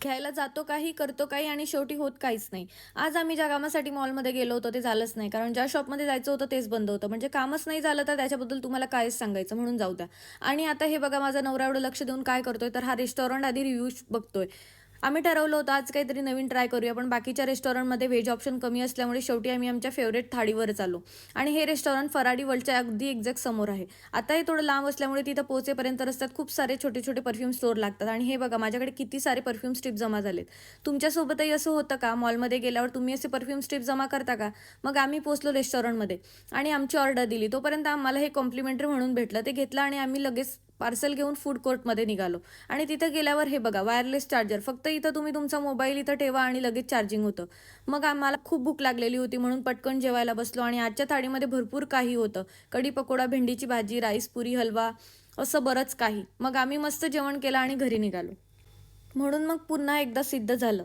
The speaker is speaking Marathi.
घ्यायला जातो काही, करतो काही आणि शेवटी होत काहीच नाही. आज आम्ही ज्या कामासाठी मॉलमध्ये गेलो होतो ते झालंच नाही. कारण ज्या शॉपमध्ये जायचं होतं तेच बंद होतं. म्हणजे कामच नाही झालं तर त्याच्याबद्दल तुम्हाला कायच सांगायचं म्हणून जाऊ द्या. आणि आता हे बघा माझा नवरा एवढं लक्ष देऊन काय करतोय तर हा रेस्टॉरंट आधी रिव्ह्यूज बघतोय. आम्ही ठरवलं होतं आज काहीतरी नवीन ट्राय करूया, पण बाकीच्या रेस्टॉरंटमध्ये व्हेज ऑप्शन कमी असल्यामुळे शेवटी आम्ही आमच्या फेव्हरेट थाळीवरच आलो. आणि हे रेस्टॉरंट फराडी वर्ल्डच्या अगदी एक्झॅक्ट समोर आहे. आता हे थोडं लांब असल्यामुळे तिथं पोहोचेपर्यंत रस्त्यात खूप सारे छोटे-छोटे परफ्यूम स्टोअर लागतात आणि हे बघा माझ्याकडे किती सारे परफ्यूम स्ट्रिप जमा झालेत. तुमच्यासोबतही असं होतं का? मॉलमध्ये गेल्यावर तुम्ही असे परफ्यूम स्ट्रिप जमा करता का? मग आम्ही पोहोचलो रेस्टॉरंटमध्ये आणि आमची ऑर्डर दिली. तोपर्यंत आम्हाला हे कॉम्प्लिमेंटरी म्हणून भेटलं. ते घेतलं आणि आम्ही लगेच पार्सल घेऊन फूड कोर्टमध्ये निघालो. आणि तिथं गेल्यावर हे बघा वायरलेस चार्जर. फक्त इथं तुम्ही तुमचा मोबाईल इथं ठेवा आणि लगेच चार्जिंग होतं. मग आम्हाला खूप भूक लागलेली होती म्हणून पटकन जेवायला बसलो आणि आजच्या थाळीमध्ये भरपूर काही होतं. कढी पकोडा, भेंडीची भाजी, राईस, पुरी, हलवा असं बरंच काही. मग आम्ही मस्त जेवण केलं आणि घरी निघालो. म्हणून मग पुन्हा एकदा सिद्ध झालं.